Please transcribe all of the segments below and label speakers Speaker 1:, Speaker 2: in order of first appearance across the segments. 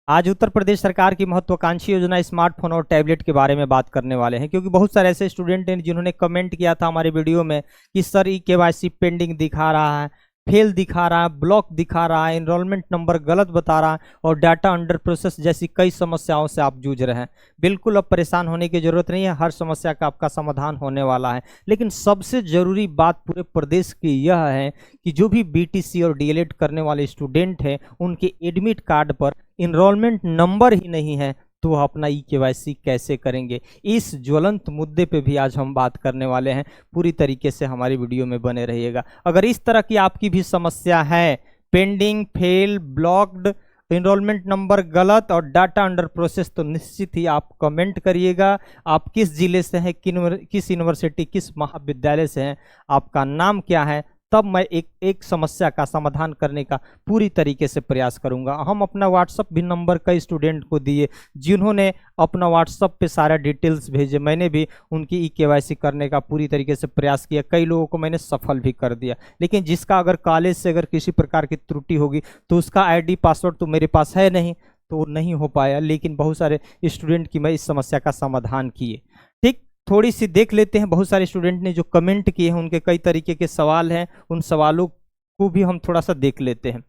Speaker 1: आज उत्तर प्रदेश सरकार की महत्वाकांक्षी योजना स्मार्टफोन और टैबलेट के बारे में बात करने वाले हैं, क्योंकि बहुत सारे ऐसे स्टूडेंट हैं जिन्होंने कमेंट किया था हमारे वीडियो में कि सर ई-केवाईसी पेंडिंग दिखा रहा है, फेल दिखा रहा है, ब्लॉक दिखा रहा है, एनरोलमेंट नंबर गलत बता रहा है और डाटा अंडर प्रोसेस जैसी कई समस्याओं से आप जूझ रहे हैं। बिल्कुल अब परेशान होने की जरूरत नहीं है, हर समस्या का आपका समाधान होने वाला है। लेकिन सबसे ज़रूरी बात पूरे प्रदेश की यह है कि जो भी बीटीसी और डीएलएड करने वाले स्टूडेंट हैं उनके एडमिट कार्ड पर इनरोलमेंट नंबर ही नहीं है, तो वह अपना ई-केवाईसी कैसे करेंगे। इस ज्वलंत मुद्दे पे भी आज हम बात करने वाले हैं। पूरी तरीके से हमारी वीडियो में बने रहिएगा। अगर इस तरह की आपकी भी समस्या है, pending, fail, blocked, enrollment number गलत और डाटा अंडर प्रोसेस, तो निश्चित ही आप कमेंट करिएगा। आप किस जिले से हैं, किस यूनिवर्सिटी, किस महाविद्यालय से हैं, आपका नाम क्या है, तब मैं एक समस्या का समाधान करने का पूरी तरीके से प्रयास करूंगा। हम अपना व्हाट्सअप भी नंबर कई स्टूडेंट को दिए जिन्होंने अपना व्हाट्सअप पे सारा डिटेल्स भेजे। मैंने भी उनकी ई-केवाईसी करने का पूरी तरीके से प्रयास किया, कई लोगों को मैंने सफल भी कर दिया। लेकिन जिसका अगर कॉलेज से अगर किसी प्रकार की त्रुटि होगी तो उसका आईडी पासवर्ड तो मेरे पास है नहीं, तो नहीं हो पाया। लेकिन बहुत सारे स्टूडेंट की मैं इस समस्या का समाधान किए। ठीक, थोड़ी सी देख लेते हैं। बहुत सारे स्टूडेंट ने जो कमेंट किए हैं उनके कई तरीके के सवाल हैं, उन सवालों को भी हम थोड़ा सा देख लेते हैं।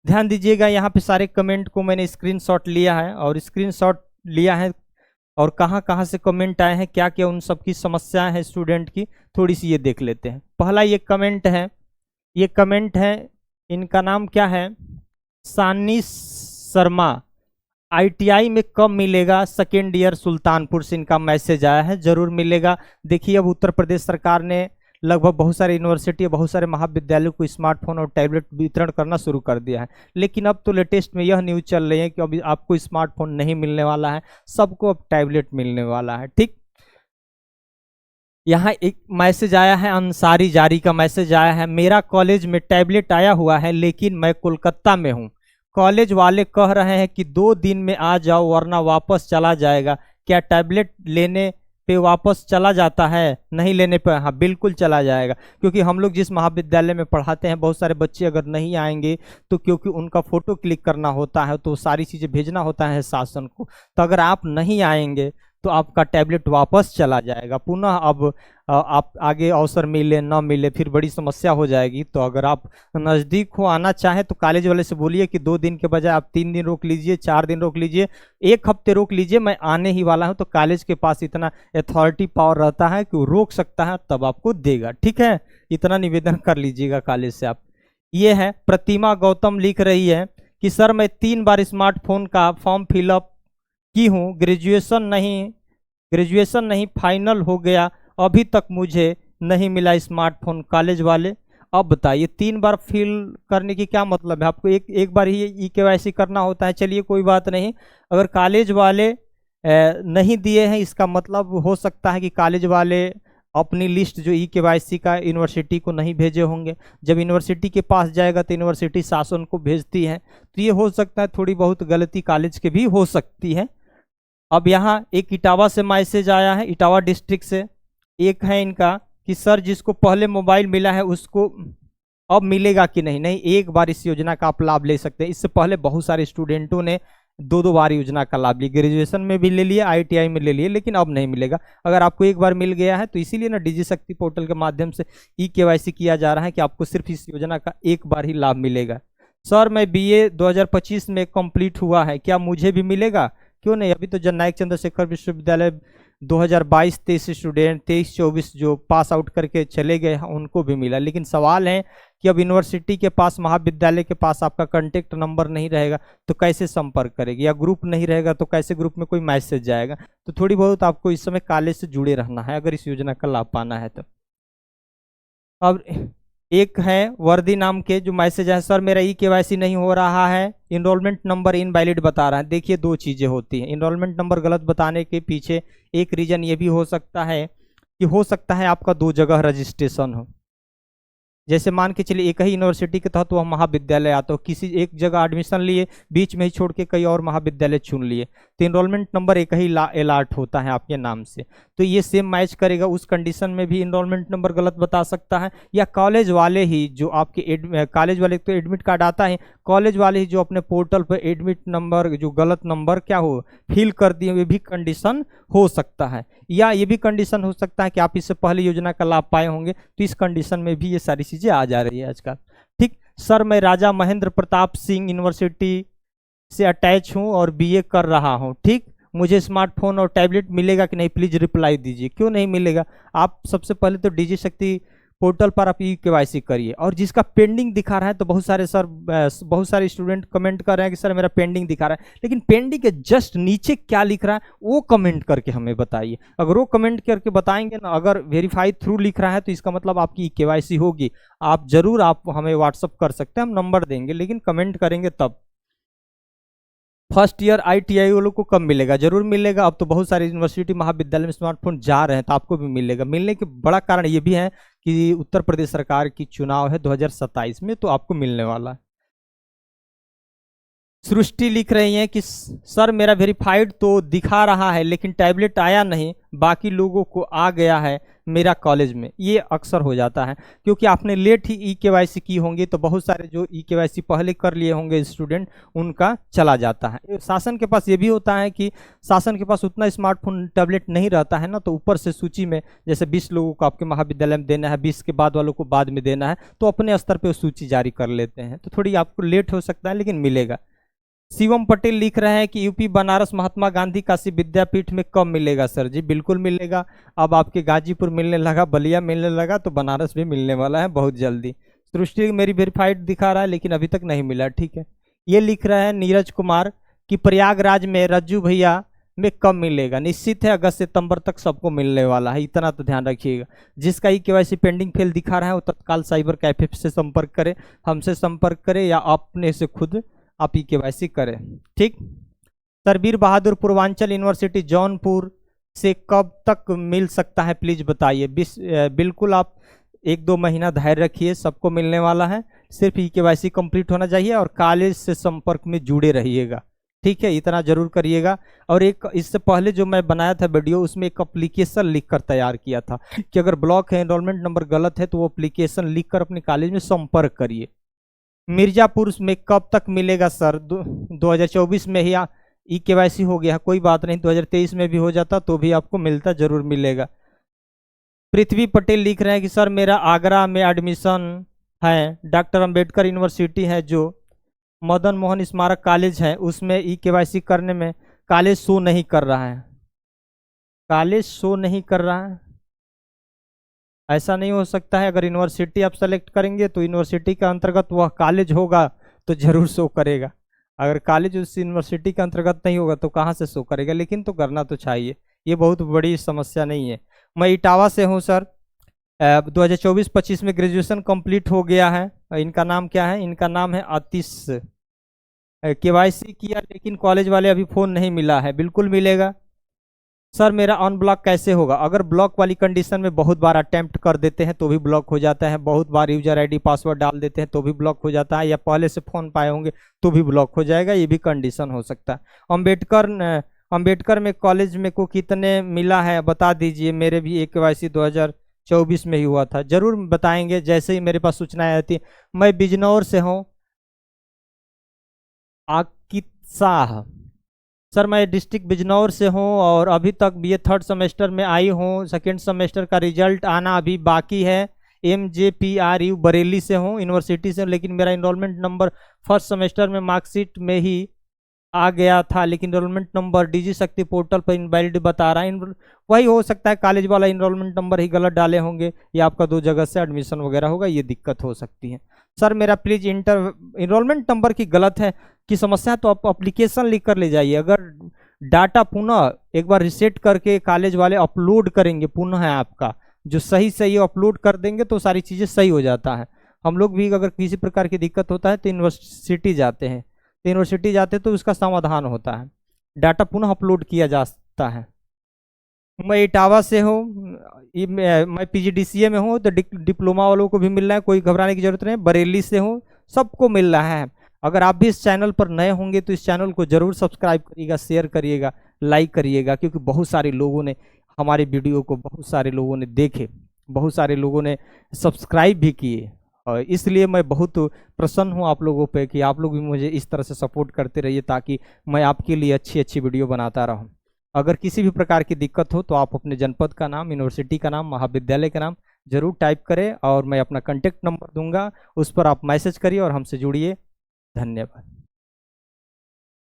Speaker 1: ध्यान दीजिएगा, यहाँ पे सारे कमेंट को मैंने स्क्रीनशॉट लिया है और कहाँ कहाँ से कमेंट आए हैं, क्या क्या उन सब की समस्याएं हैं स्टूडेंट की, थोड़ी सी ये देख लेते हैं। पहला ये कमेंट है, इनका नाम क्या है, सानी शर्मा। आईटीआई में कब मिलेगा, सेकेंड ईयर सुल्तानपुर से इनका मैसेज आया है। जरूर मिलेगा। देखिए, अब उत्तर प्रदेश सरकार ने लगभग बहुत सारे यूनिवर्सिटी, बहुत सारे महाविद्यालयों को स्मार्टफोन और टैबलेट वितरण करना शुरू कर दिया है। लेकिन अब तो लेटेस्ट में यह न्यूज़ चल रही है कि अभी आपको स्मार्टफोन नहीं मिलने वाला है, सबको अब टैबलेट मिलने वाला है। ठीक, यहाँ एक मैसेज आया है, अंसारी जारी का मैसेज आया है, मेरा कॉलेज में टैबलेट आया हुआ है लेकिन मैं कोलकाता में हूँ। कॉलेज वाले कह रहे हैं कि 2 दिन में आ जाओ वरना वापस चला जाएगा। क्या टैबलेट लेने पे वापस चला जाता है? नहीं लेने पे हाँ बिल्कुल चला जाएगा, क्योंकि हम लोग जिस महाविद्यालय में पढ़ाते हैं बहुत सारे बच्चे अगर नहीं आएंगे तो क्योंकि उनका फ़ोटो क्लिक करना होता है तो सारी चीज़ें भेजना होता है शासन को, तो अगर आप नहीं आएंगे तो आपका टैबलेट वापस चला जाएगा पुनः। अब आप आगे अवसर मिले ना मिले फिर बड़ी समस्या हो जाएगी। तो अगर आप नज़दीक हो, आना चाहें तो कॉलेज वाले से बोलिए कि 2 दिन के बजाय आप 3 दिन रोक लीजिए, 4 दिन रोक लीजिए, 1 हफ्ते रोक लीजिए, मैं आने ही वाला हूं। तो कॉलेज के पास इतना अथॉरिटी पावर रहता है कि वो रोक सकता है, तब आपको देगा। ठीक है, इतना निवेदन कर लीजिएगा कॉलेज से आप। ये है प्रतिमा गौतम लिख रही है कि सर मैं 3 बार स्मार्टफोन का फॉर्म फिलअप की हूँ, ग्रेजुएशन नहीं फाइनल हो गया, अभी तक मुझे नहीं मिला स्मार्टफोन। कॉलेज वाले अब बताइए 3 बार फिल करने की क्या मतलब है? आपको एक बार ही ई-केवाईसी करना होता है। चलिए कोई बात नहीं, अगर कॉलेज वाले नहीं दिए हैं इसका मतलब हो सकता है कि कॉलेज वाले अपनी लिस्ट जो ई-केवाईसी का यूनिवर्सिटी को नहीं भेजे होंगे। जब यूनिवर्सिटी के पास जाएगा तो यूनिवर्सिटी शासन को भेजती है, तो ये हो सकता है थोड़ी बहुत गलती कॉलेज के भी हो सकती है। अब यहाँ एक इटावा से मैसेज आया है, इटावा डिस्ट्रिक्ट से। एक है इनका कि सर जिसको पहले मोबाइल मिला है उसको अब मिलेगा कि नहीं। नहीं, एक बार इस योजना का आप लाभ ले सकते हैं। इससे पहले बहुत सारे स्टूडेंटों ने 2-2 बार योजना का लाभ लिया, ग्रेजुएशन में भी ले लिए, आईटीआई में ले लिए, लेकिन अब नहीं मिलेगा। अगर आपको एक बार मिल गया है तो इसीलिए ना डिजी शक्ति पोर्टल के माध्यम से ई-केवाईसी किया जा रहा है कि आपको सिर्फ इस योजना का एक बार ही लाभ मिलेगा। सर मैं बीए 2025 में कंप्लीट हुआ है, क्या मुझे भी मिलेगा? क्यों नहीं, अभी तो जननायक चंद्रशेखर विश्वविद्यालय 2022-23 स्टूडेंट 23-24 जो पास आउट करके चले गए हैं उनको भी मिला। लेकिन सवाल है कि अब यूनिवर्सिटी के पास, महाविद्यालय के पास आपका कांटेक्ट नंबर नहीं रहेगा तो कैसे संपर्क करेगी, या ग्रुप नहीं रहेगा तो कैसे ग्रुप में कोई मैसेज जाएगा। तो थोड़ी बहुत आपको इस समय कॉलेज से जुड़े रहना है अगर इस योजना का लाभ पाना है तो। अब एक है वर्दी नाम के जो मैसेज है, सर मेरा ई-केवाईसी नहीं हो रहा है, इनरोलमेंट नंबर इनवैलिड बता रहा है। देखिए 2 चीज़ें होती हैं। इनरोलमेंट नंबर गलत बताने के पीछे एक रीज़न ये भी हो सकता है कि हो सकता है आपका 2 जगह रजिस्ट्रेशन हो। जैसे मान के चलिए एक ही यूनिवर्सिटी के तहत वह महाविद्यालय आता हो, किसी एक जगह एडमिशन लिए, बीच में ही छोड़ के कई और महाविद्यालय चुन लिए, तो इनरोलमेंट नंबर एक ही अलॉट होता है आपके नाम से, तो ये सेम मैच करेगा। उस कंडीशन में भी इनरोलमेंट नंबर गलत बता सकता है। या कॉलेज वाले ही जो आपके कॉलेज वाले तो एडमिट कार्ड आता है, कॉलेज वाले ही जो अपने पोर्टल पर एडमिट नंबर जो गलत नंबर क्या हो फिल कर दिए, ये भी कंडीशन हो सकता है। या ये भी कंडीशन हो सकता है कि आप इससे पहले योजना का लाभ पाए होंगे, तो इस कंडीशन में भी ये सारी चीजें आ जा रही है आजकल। ठीक सर, मैं राजा महेंद्र प्रताप सिंह यूनिवर्सिटी से अटैच हूं और बीए कर रहा हूं, ठीक, मुझे स्मार्टफोन और टैबलेट मिलेगा कि नहीं, प्लीज रिप्लाई दीजिए। क्यों नहीं मिलेगा? आप सबसे पहले तो डीजी शक्ति पोर्टल पर आप ई-केवाईसी करिए। और जिसका पेंडिंग दिखा रहा है, तो बहुत सारे स्टूडेंट कमेंट कर रहे हैं कि सर मेरा पेंडिंग दिखा रहा है, लेकिन पेंडिंग के जस्ट नीचे क्या लिख रहा है वो कमेंट करके हमें बताइए। अगर वो कमेंट करके बताएंगे ना, अगर वेरीफाई थ्रू लिख रहा है तो इसका मतलब आपकी ई-केवाईसी होगी। आप जरूर आप हमें व्हाट्सअप कर सकते हैं, हम नंबर देंगे, लेकिन कमेंट करेंगे तब। फर्स्ट ईयर ITI वालों को कब मिलेगा? जरूर मिलेगा। अब तो बहुत सारे यूनिवर्सिटी महाविद्यालय में स्मार्टफोन जा रहे हैं, तो आपको भी मिलेगा। मिलने के बड़ा कारण ये भी है कि उत्तर प्रदेश सरकार की चुनाव है 2027 में, तो आपको मिलने वाला है। सृष्टि लिख रही हैं कि सर मेरा वेरीफाइड तो दिखा रहा है लेकिन टैबलेट आया नहीं, बाकी लोगों को आ गया है मेरा कॉलेज में। ये अक्सर हो जाता है क्योंकि आपने लेट ही ई-केवाईसी की होंगी, तो बहुत सारे जो ई-केवाईसी पहले कर लिए होंगे स्टूडेंट, उनका चला जाता है। शासन के पास ये भी होता है कि शासन के पास उतना स्मार्टफोन टैबलेट नहीं रहता है ना, तो ऊपर से सूची में जैसे 20 लोगों को आपके महाविद्यालय में देना है, 20 के बाद वालों को बाद में देना है, तो अपने स्तर पर सूची जारी कर लेते हैं, तो थोड़ी आपको लेट हो सकता है लेकिन मिलेगा। शिवम पटेल लिख रहे हैं कि यूपी बनारस महात्मा गांधी काशी विद्यापीठ में कब मिलेगा? सर जी बिल्कुल मिलेगा। अब आपके गाजीपुर मिलने लगा, बलिया मिलने लगा, तो बनारस भी मिलने वाला है बहुत जल्दी। सृष्टि मेरी वेरीफाइड दिखा रहा है लेकिन अभी तक नहीं मिला, ठीक है। ये लिख रहे हैं नीरज कुमार कि प्रयागराज में रज्जू भैया में कब मिलेगा? निश्चित है अगस्त सितंबर तक सबको मिलने वाला है, इतना तो ध्यान रखिएगा। जिसका ई-केवाईसी पेंडिंग फेल दिखा रहा है वो तत्काल साइबर कैफे से संपर्क करे, हमसे संपर्क करे या अपने से खुद आप ई-केवाईसी करें, ठीक। सरबीर बहादुर पूर्वांचल यूनिवर्सिटी जौनपुर से कब तक मिल सकता है प्लीज बताइए। बिल्कुल आप 1-2 महीना धैर्य रखिए, सबको मिलने वाला है। सिर्फ ई-केवाईसी कंप्लीट होना चाहिए और कॉलेज से संपर्क में जुड़े रहिएगा, ठीक है, इतना जरूर करिएगा। और एक इससे पहले जो मैं बनाया था वीडियो, उसमें एक एप्लीकेशन लिख कर तैयार किया था कि अगर ब्लॉक है, एनरोलमेंट नंबर गलत है, तो वो एप्लीकेशन लिख कर अपने कॉलेज में संपर्क करिए। मिर्जापुर में कब तक मिलेगा? सर 2024 में ही ई-केवाईसी हो गया, कोई बात नहीं, 2023 में भी हो जाता तो भी आपको मिलता, जरूर मिलेगा। पृथ्वी पटेल लिख रहे हैं कि सर मेरा आगरा में एडमिशन है, डॉक्टर अंबेडकर यूनिवर्सिटी है जो मदन मोहन स्मारक कॉलेज है, उसमें ई-केवाईसी करने में कॉलेज शो नहीं कर रहा है। कॉलेज शो नहीं कर रहा है, ऐसा नहीं हो सकता है। अगर यूनिवर्सिटी आप सेलेक्ट करेंगे तो यूनिवर्सिटी के अंतर्गत वह कॉलेज होगा तो जरूर शो करेगा। अगर कॉलेज उस यूनिवर्सिटी के अंतर्गत नहीं होगा तो कहाँ से शो करेगा, लेकिन तो करना तो चाहिए, ये बहुत बड़ी समस्या नहीं है। मैं इटावा से हूँ सर, 2024-25 में ग्रेजुएशन कंप्लीट हो गया है। इनका नाम क्या है? इनका नाम है आतिश। केवाईसी किया लेकिन कॉलेज वाले अभी फ़ोन नहीं मिला है। बिल्कुल मिलेगा सर। मेरा अनब्लॉक कैसे होगा? अगर ब्लॉक वाली कंडीशन में बहुत बार अटेम्प्ट कर देते हैं तो भी ब्लॉक हो जाता है, बहुत बार यूजर आईडी पासवर्ड डाल देते हैं तो भी ब्लॉक हो जाता है, या पहले से फ़ोन पाए होंगे तो भी ब्लॉक हो जाएगा, ये भी कंडीशन हो सकता है। अंबेडकर में कॉलेज में को कितने मिला है बता दीजिए। मेरे भी ई-केवाईसी 2024 में ही हुआ था। जरूर बताएंगे जैसे ही मेरे पास सूचनाएं आती है। मैं बिजनौर से हूँ। आकिब शाह सर, मैं डिस्ट्रिक्ट बिजनौर से हूँ और अभी तक बीए 3rd सेमेस्टर में आई हूँ। 2nd सेमेस्टर का रिजल्ट आना अभी बाकी है। MJPRU बरेली से हूँ, यूनिवर्सिटी से, लेकिन मेरा इनरोलमेंट नंबर 1st सेमेस्टर में मार्कशीट में ही आ गया था, लेकिन इनरोलमेंट नंबर डीजी शक्ति पोर्टल पर इनवैलिड बता रहा है। वही हो सकता है कॉलेज वाला इनरोलमेंट नंबर ही गलत डाले होंगे, या आपका 2 जगह से एडमिशन वगैरह होगा, ये दिक्कत हो सकती है। सर मेरा प्लीज इनरोलमेंट नंबर की गलत है की समस्या, तो आप अप्लीकेशन लिख कर ले जाइए। अगर डाटा पुनः एक बार रिसेट करके कॉलेज वाले अपलोड करेंगे पुनः आपका, जो सही सही अपलोड कर देंगे तो सारी चीज़ें सही हो जाता है। हम लोग भी अगर किसी प्रकार की दिक्कत होता है तो यूनिवर्सिटी जाते हैं, तो उसका समाधान होता है, डाटा पुनः अपलोड किया जा सकता है। मैं इटावा से हूँ, मैं पीजीडीसीए में हूँ, तो डिप्लोमा वालों को भी मिल रहा है, कोई घबराने की जरूरत नहीं। बरेली से हूँ, सबको मिल रहा है। अगर आप भी इस चैनल पर नए होंगे तो इस चैनल को जरूर सब्सक्राइब करिएगा, शेयर करिएगा, लाइक करिएगा, क्योंकि बहुत सारे लोगों ने हमारे वीडियो को, बहुत सारे लोगों ने देखे, बहुत सारे लोगों ने सब्सक्राइब भी किए। और इसलिए मैं बहुत प्रसन्न हूँ आप लोगों पे कि आप लोग भी मुझे इस तरह से सपोर्ट करते रहिए, ताकि मैं आपके लिए अच्छी अच्छी वीडियो बनाता रहूँ। अगर किसी भी प्रकार की दिक्कत हो तो आप अपने जनपद का नाम, यूनिवर्सिटी का नाम, महाविद्यालय का नाम जरूर टाइप करें, और मैं अपना कॉन्टेक्ट नंबर दूंगा, उस पर आप मैसेज करिए और हमसे जुड़िए। धन्यवाद।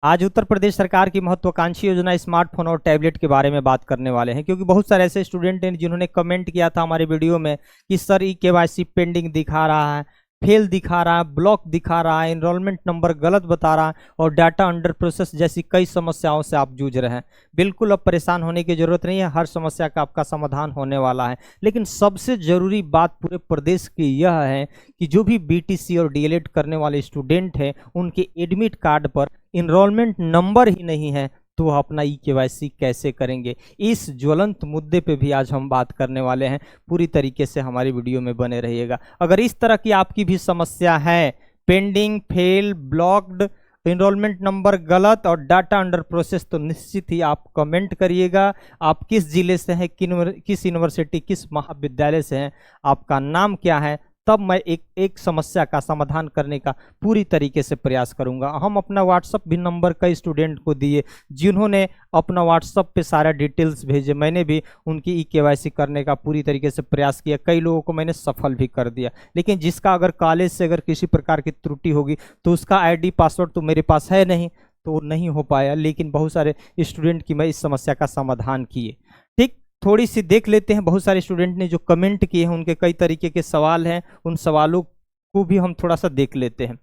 Speaker 1: आज उत्तर प्रदेश सरकार की महत्वाकांक्षी योजना स्मार्टफोन और टैबलेट के बारे में बात करने वाले हैं, क्योंकि बहुत सारे ऐसे स्टूडेंट हैं जिन्होंने कमेंट किया था हमारे वीडियो में कि सर ई-केवाईसी पेंडिंग दिखा रहा है, फेल दिखा रहा है, ब्लॉक दिखा रहा है, एनरोलमेंट नंबर गलत बता रहा है और डाटा अंडर प्रोसेस जैसी कई समस्याओं से आप जूझ रहे हैं। बिल्कुल अब परेशान होने की जरूरत नहीं है, हर समस्या का आपका समाधान होने वाला है। लेकिन सबसे जरूरी बात पूरे प्रदेश की यह है कि जो भी बीटीसी और डीएलएड करने वाले स्टूडेंट हैं, उनके एडमिट कार्ड पर इनरोलमेंट नंबर ही नहीं है, तो वह अपना ई-केवाईसी कैसे करेंगे। इस ज्वलंत मुद्दे पे भी आज हम बात करने वाले हैं। पूरी तरीके से हमारी वीडियो में बने रहिएगा। अगर इस तरह की आपकी भी समस्या है, pending, fail, blocked, enrollment number गलत और डाटा अंडर प्रोसेस, तो निश्चित ही आप कमेंट करिएगा। आप किस जिले से हैं, किस यूनिवर्सिटी, किस महाविद्यालय से हैं, आपका नाम क्या है, तब मैं एक समस्या का समाधान करने का पूरी तरीके से प्रयास करूंगा। हम अपना व्हाट्सअप भी नंबर कई स्टूडेंट को दिए, जिन्होंने अपना व्हाट्सअप पे सारा डिटेल्स भेजे। मैंने भी उनकी ई-केवाईसी करने का पूरी तरीके से प्रयास किया, कई लोगों को मैंने सफल भी कर दिया। लेकिन जिसका अगर कॉलेज से अगर किसी प्रकार की त्रुटि होगी तो उसका आईडी पासवर्ड तो मेरे पास है नहीं, तो नहीं हो पाया। लेकिन बहुत सारे स्टूडेंट की मैं इस समस्या का समाधान किए। ठीक, थोड़ी सी देख लेते हैं। बहुत सारे स्टूडेंट ने जो कमेंट किए हैं, उनके कई तरीके के सवाल हैं, उन सवालों को भी हम थोड़ा सा देख लेते हैं।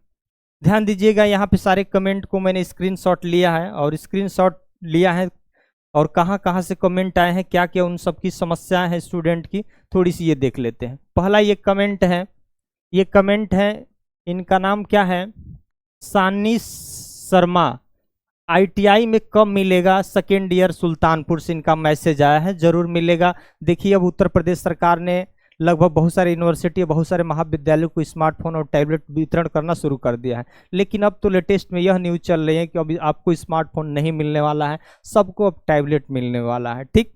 Speaker 1: ध्यान दीजिएगा, यहाँ पे सारे कमेंट को मैंने स्क्रीनशॉट लिया है, और स्क्रीनशॉट लिया है और कहाँ कहाँ से कमेंट आए हैं, क्या क्या उन सबकी समस्याएं हैं स्टूडेंट की, थोड़ी सी ये देख लेते हैं। पहला ये कमेंट है, इनका नाम क्या है, सानी शर्मा। आईटीआई में कब मिलेगा, सेकेंड ईयर सुल्तानपुर से इनका मैसेज आया है, जरूर मिलेगा। देखिए, अब उत्तर प्रदेश सरकार ने लगभग बहुत सारे यूनिवर्सिटी, बहुत सारे महाविद्यालयों को स्मार्टफोन और टैबलेट वितरण करना शुरू कर दिया है। लेकिन अब तो लेटेस्ट में यह न्यूज़ चल रही है कि अभी आपको स्मार्टफोन नहीं मिलने वाला है, सबको अब टैबलेट मिलने वाला है। ठीक,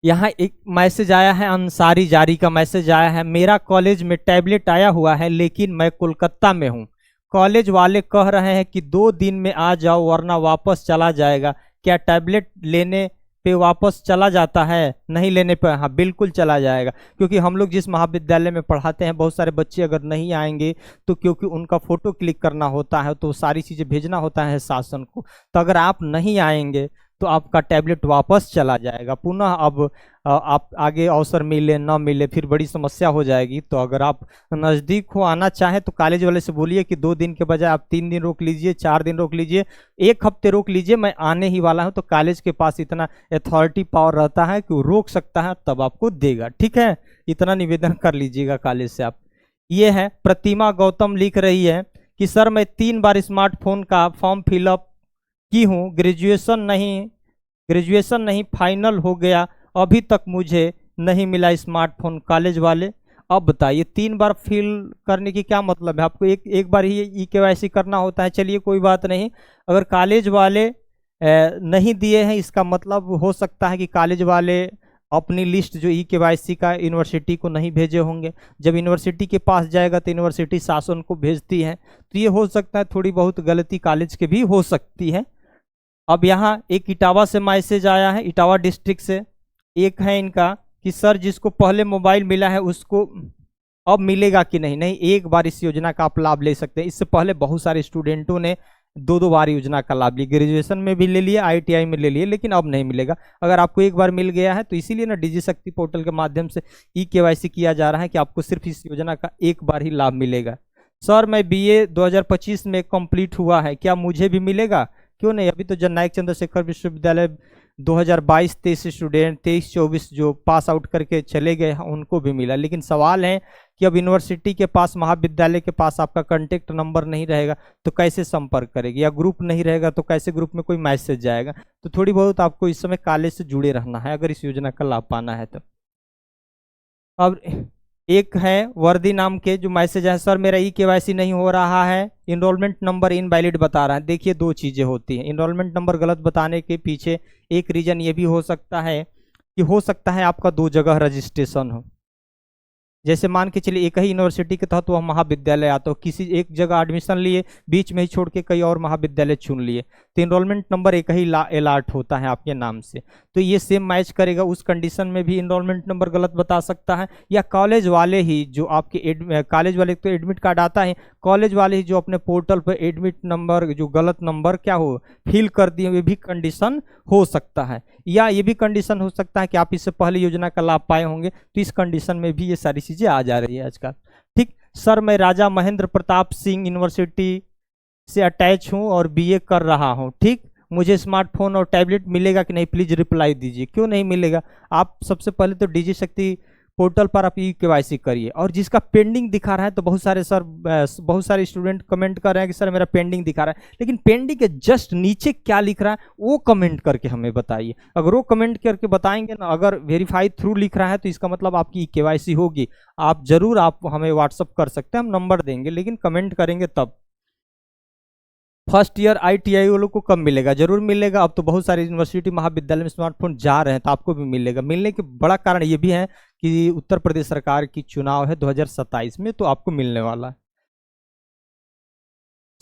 Speaker 1: यहाँ एक मैसेज आया है, अंसारी जारी का मैसेज आया है, मेरा कॉलेज में टैबलेट आया हुआ है, लेकिन मैं कोलकाता में हूँ। कॉलेज वाले कह रहे हैं कि 2 दिन में आ जाओ वरना वापस चला जाएगा। क्या टैबलेट लेने पे वापस चला जाता है, नहीं लेने पे? हाँ, बिल्कुल चला जाएगा, क्योंकि हम लोग जिस महाविद्यालय में पढ़ाते हैं, बहुत सारे बच्चे अगर नहीं आएंगे तो क्योंकि उनका फ़ोटो क्लिक करना होता है, तो सारी चीज़ें भेजना होता है शासन को। तो अगर आप नहीं आएंगे तो आपका टैबलेट वापस चला जाएगा। पुनः अब आप आगे अवसर मिले ना मिले फिर बड़ी समस्या हो जाएगी। तो अगर आप नज़दीक हो, आना चाहें, तो कॉलेज वाले से बोलिए कि 2 दिन के बजाय आप 3 दिन रोक लीजिए, 4 दिन रोक लीजिए, 1 हफ्ते रोक लीजिए, मैं आने ही वाला हूं। तो कॉलेज के पास इतना अथॉरिटी पावर रहता है कि वो रोक सकता है, तब आपको देगा। ठीक है, इतना निवेदन कर लीजिएगा कॉलेज से आप। ये है प्रतिमा गौतम, लिख रही है कि सर मैं 3 बार स्मार्टफोन का फॉर्म फिलअप की हूँ, ग्रेजुएशन नहीं फाइनल हो गया, अभी तक मुझे नहीं मिला स्मार्टफोन। कॉलेज वाले अब बताइए, 3 बार फिल करने की क्या मतलब है? आपको एक बार ही ई-केवाईसी करना होता है। चलिए कोई बात नहीं, अगर कॉलेज वाले नहीं दिए हैं, इसका मतलब हो सकता है कि कॉलेज वाले अपनी लिस्ट जो ई-केवाईसी का यूनिवर्सिटी को नहीं भेजे होंगे। जब यूनिवर्सिटी के पास जाएगा तो यूनिवर्सिटी शासन को भेजती है, तो ये हो सकता है थोड़ी बहुत गलती कॉलेज के भी हो सकती है। अब यहाँ एक इटावा से मैसेज आया है, इटावा डिस्ट्रिक्ट से। एक है इनका कि सर जिसको पहले मोबाइल मिला है उसको अब मिलेगा कि नहीं? नहीं, एक बार इस योजना का आप लाभ ले सकते हैं। इससे पहले बहुत सारे स्टूडेंटों ने 2-2 बार योजना का लाभ लिया, ग्रेजुएशन में भी ले लिया, आईटीआई में ले लिए, लेकिन अब नहीं मिलेगा। अगर आपको एक बार मिल गया है तो इसीलिए ना डिजी शक्ति पोर्टल के माध्यम से ई-केवाईसी किया जा रहा है कि आपको सिर्फ इस योजना का एक बार ही लाभ मिलेगा। सर मैं बीए 2025 में कंप्लीट हुआ है, क्या मुझे भी मिलेगा? क्यों नहीं, अभी तो जननायक चंद्रशेखर विश्वविद्यालय 2022-23 स्टूडेंट 23-24 जो पास आउट करके चले गए हैं उनको भी मिला। लेकिन सवाल है कि अब यूनिवर्सिटी के पास, महाविद्यालय के पास आपका कॉन्टेक्ट नंबर नहीं रहेगा तो कैसे संपर्क करेगी, या ग्रुप नहीं रहेगा तो कैसे ग्रुप में कोई मैसेज जाएगा। तो थोड़ी बहुत आपको इस समय कॉलेज से जुड़े रहना है अगर इस योजना का लाभ पाना है तो। अब एक है वर्दी नाम के जो मैसेज है, सर मेरा ई-केवाईसी नहीं हो रहा है, इनरोलमेंट नंबर इनवैलिड बता रहा है। देखिए दो चीज़ें होती हैं, इनरोलमेंट नंबर गलत बताने के पीछे एक रीजन ये भी हो सकता है कि हो सकता है आपका दो जगह रजिस्ट्रेशन हो। जैसे मान के चलिए एक ही यूनिवर्सिटी के तहत वह महाविद्यालय आता हो, किसी एक जगह एडमिशन लिए, बीच में ही छोड़ के कई और महाविद्यालय चुन लिए, तो इनरोलमेंट नंबर एक ही अलाट होता है आपके नाम से, तो ये सेम मैच करेगा। उस कंडीशन में भी इनरोलमेंट नंबर गलत बता सकता है। या कॉलेज वाले ही जो आपके कॉलेज वाले तो एडमिट कार्ड आता है, कॉलेज वाले ही जो अपने पोर्टल पर एडमिट नंबर जो गलत नंबर क्या हो फिल कर दिए, ये भी कंडीशन हो सकता है। या ये भी कंडीशन हो सकता है कि आप इससे पहले योजना का लाभ पाए होंगे, तो इस कंडीशन में भी ये सारी चीज़ें आ जा रही है आजकल। ठीक, सर मैं राजा महेंद्र प्रताप सिंह यूनिवर्सिटी से अटैच हूँ और बीए कर रहा हूँ, ठीक, मुझे स्मार्टफोन और टैबलेट मिलेगा कि नहीं, प्लीज रिप्लाई दीजिए। क्यों नहीं मिलेगा, आप सबसे पहले तो डीजी शक्ति पोर्टल पर आप ई-केवाईसी करिए। और जिसका पेंडिंग दिखा रहा है, तो बहुत सारे स्टूडेंट कमेंट कर रहे हैं कि सर मेरा पेंडिंग दिखा रहा है, लेकिन पेंडिंग के जस्ट नीचे क्या लिख रहा है वो कमेंट करके हमें बताइए। अगर वो कमेंट करके बताएंगे ना, अगर वेरीफाई थ्रू लिख रहा है तो इसका मतलब आपकी ई-केवाईसी होगी। आप जरूर आप हमें व्हाट्सअप कर सकते हैं, हम नंबर देंगे, लेकिन कमेंट करेंगे तब। फर्स्ट ईयर ITI वालों को कब मिलेगा, जरूर मिलेगा। अब तो बहुत सारे यूनिवर्सिटी महाविद्यालय में स्मार्टफोन जा रहे हैं, तो आपको भी मिलेगा। मिलने के बड़ा कारण ये भी है कि उत्तर प्रदेश सरकार की चुनाव है 2027 में, तो आपको मिलने वाला है।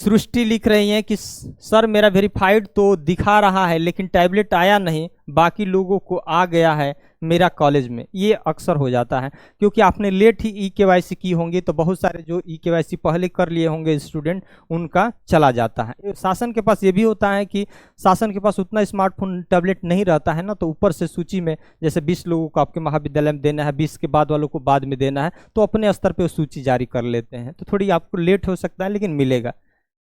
Speaker 1: सृष्टि लिख रही हैं कि सर मेरा वेरीफाइड तो दिखा रहा है लेकिन टैबलेट आया नहीं, बाकी लोगों को आ गया है मेरा कॉलेज में। ये अक्सर हो जाता है क्योंकि आपने लेट ही ई-केवाईसी की होंगी, तो बहुत सारे जो ई-केवाईसी पहले कर लिए होंगे स्टूडेंट, उनका चला जाता है। शासन के पास ये भी होता है कि शासन के पास उतना स्मार्टफोन टैबलेट नहीं रहता है ना, तो ऊपर से सूची में जैसे 20 लोगों को आपके महाविद्यालय में देना है, 20 के बाद वालों को बाद में देना है, तो अपने स्तर पर सूची जारी कर लेते हैं। तो थोड़ी आपको लेट हो सकता है लेकिन मिलेगा।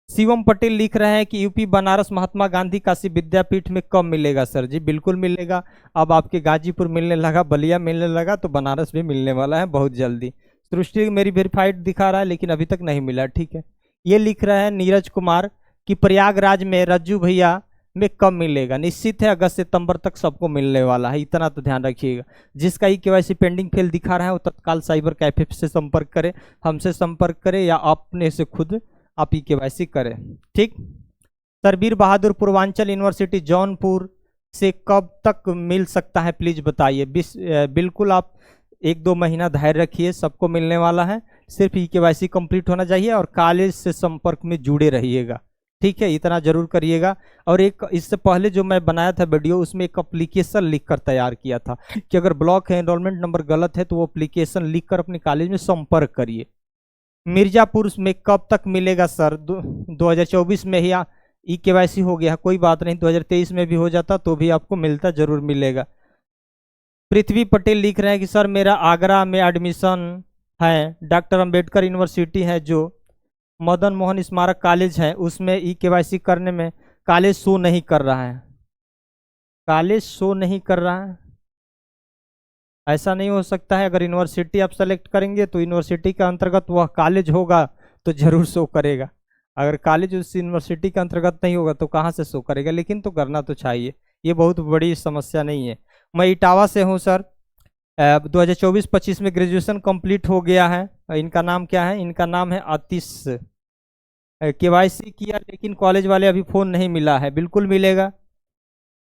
Speaker 1: शिवम पटेल लिख रहे हैं कि यूपी बनारस महात्मा गांधी काशी विद्यापीठ में कब मिलेगा सर जी, बिल्कुल मिलेगा। अब आपके गाजीपुर मिलने लगा, बलिया मिलने लगा, तो बनारस भी मिलने वाला है बहुत जल्दी। सृष्टि मेरी वेरीफाइड दिखा रहा है लेकिन अभी तक नहीं मिला, ठीक है। ये लिख रहे हैं नीरज कुमार कि प्रयागराज में रज्जू भैया में कब मिलेगा, निश्चित है अगस्त सितंबर तक सबको मिलने वाला है, इतना तो ध्यान रखिएगा। जिसका ई-केवाईसी पेंडिंग फेल दिखा रहा है वो तत्काल साइबर कैफे से संपर्क करे, हमसे संपर्क करे या अपने से खुद आप ई-केवाईसी करें, ठीक। सरबीर बहादुर पूर्वांचल यूनिवर्सिटी जौनपुर से कब तक मिल सकता है प्लीज बताइए। बिल्कुल आप 1-2 महीना धैर्य रखिए, सबको मिलने वाला है। सिर्फ ई-केवाईसी कंप्लीट होना चाहिए और कॉलेज से संपर्क में जुड़े रहिएगा, ठीक है, इतना जरूर करिएगा। और एक इससे पहले जो मैं बनाया था वीडियो, उसमें एक एप्लीकेशन लिख कर तैयार किया था कि अगर ब्लॉक है, एनरोलमेंट नंबर गलत है, तो वो एप्लीकेशन लिख कर अपने कॉलेज में संपर्क करिए। मिर्जापुर में कब तक मिलेगा सर, 2024 में ही ई-केवाईसी हो गया, कोई बात नहीं, 2023 में भी हो जाता तो भी आपको मिलता, जरूर मिलेगा। पृथ्वी पटेल लिख रहे हैं कि सर मेरा आगरा में एडमिशन है, डॉक्टर अंबेडकर यूनिवर्सिटी है जो मदन मोहन स्मारक कॉलेज है, उसमें ई-केवाईसी करने में कॉलेज शो नहीं कर रहा है, कॉलेज शो नहीं कर रहा है। ऐसा नहीं हो सकता है, अगर यूनिवर्सिटी आप सेलेक्ट करेंगे तो यूनिवर्सिटी के अंतर्गत वह कॉलेज होगा तो जरूर शो करेगा। अगर कॉलेज उस यूनिवर्सिटी के अंतर्गत नहीं होगा तो कहाँ से शो करेगा, लेकिन तो करना तो चाहिए, ये बहुत बड़ी समस्या नहीं है। मैं इटावा से हूँ सर, 2024-25 में ग्रेजुएशन कंप्लीट हो गया है। इनका नाम क्या है, इनका नाम है आतिश। केवाईसी किया लेकिन कॉलेज वाले अभी फ़ोन नहीं मिला है, बिल्कुल मिलेगा।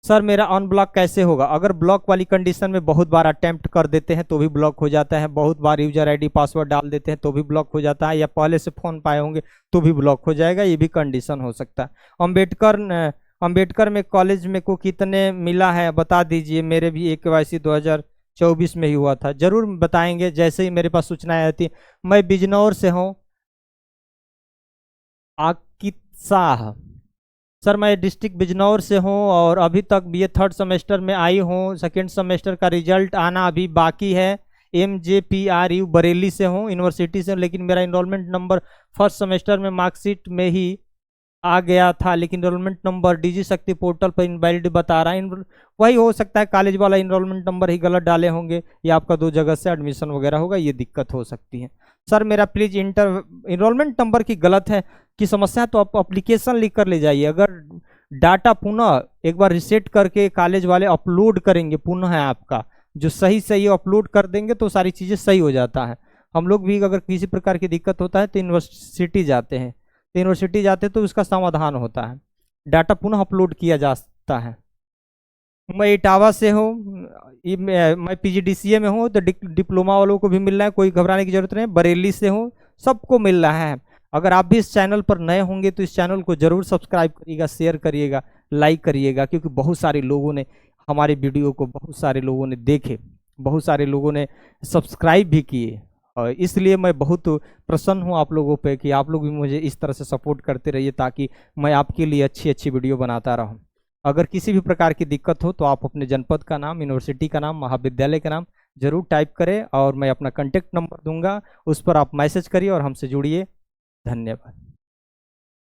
Speaker 1: सर मेरा अनब्लॉक कैसे होगा, अगर ब्लॉक वाली कंडीशन में बहुत बार अटेम्प्ट कर देते हैं तो भी ब्लॉक हो जाता है, बहुत बार यूजर आईडी पासवर्ड डाल देते हैं तो भी ब्लॉक हो जाता है, या पहले से फ़ोन पाए होंगे तो भी ब्लॉक हो जाएगा, ये भी कंडीशन हो सकता है। अंबेडकर में कॉलेज में को कितने मिला है बता दीजिए, मेरे भी ई-केवाईसी 2024 में ही हुआ था, जरूर बताएंगे जैसे ही मेरे पास सूचनाएं आती। मैं बिजनौर से हूँ, आकिब शाह सर, मैं डिस्ट्रिक्ट बिजनौर से हूं और अभी तक बीए 3rd सेमेस्टर में आई हूं, 2nd सेमेस्टर का रिजल्ट आना अभी बाकी है। MJPRU बरेली से हूं, यूनिवर्सिटी से, लेकिन मेरा इनरोलमेंट नंबर 1st सेमेस्टर में मार्कशीट में ही आ गया था, लेकिन इनरोलमेंट नंबर डीजी शक्ति पोर्टल पर इनवैलिड बता रहा है। वही हो सकता है कॉलेज वाला इनरोलमेंट नंबर ही गलत डाले होंगे या आपका 2 जगह से एडमिशन वगैरह होगा, ये दिक्कत हो सकती है। सर मेरा प्लीज इनरोलमेंट नंबर की गलत है की समस्या है, तो आप अप्लीकेशन लिख कर ले जाइए। अगर डाटा पुनः एक बार रिसेट करके कॉलेज वाले अपलोड करेंगे पुनः आपका, जो सही सही अपलोड कर देंगे तो सारी चीज़ें सही हो जाता है। हम लोग भी अगर किसी प्रकार की दिक्कत होता है तो यूनिवर्सिटी जाते हैं, तो उसका समाधान होता है, डाटा पुनः अपलोड किया जा सकता है। मैं इटावा से हूँ, मैं पीजीडीसीए में हूँ, तो डिप्लोमा वालों को भी मिल रहा है, कोई घबराने की जरूरत नहीं। बरेली से हूँ, सबको मिल रहा है। अगर आप भी इस चैनल पर नए होंगे तो इस चैनल को जरूर सब्सक्राइब करिएगा, शेयर करिएगा, लाइक करिएगा, क्योंकि बहुत सारे लोगों ने हमारे वीडियो को, बहुत सारे लोगों ने देखे, बहुत सारे लोगों ने सब्सक्राइब भी किए। और इसलिए मैं बहुत प्रसन्न हूँ आप लोगों पे कि आप लोग भी मुझे इस तरह से सपोर्ट करते रहिए, ताकि मैं आपके लिए अच्छी अच्छी वीडियो बनाता रहूँ। अगर किसी भी प्रकार की दिक्कत हो तो आप अपने जनपद का नाम, यूनिवर्सिटी का नाम, महाविद्यालय का नाम जरूर टाइप करें, और मैं अपना कॉन्टेक्ट नंबर दूंगा, उस पर आप मैसेज करिए और हमसे जुड़िए। धन्यवाद।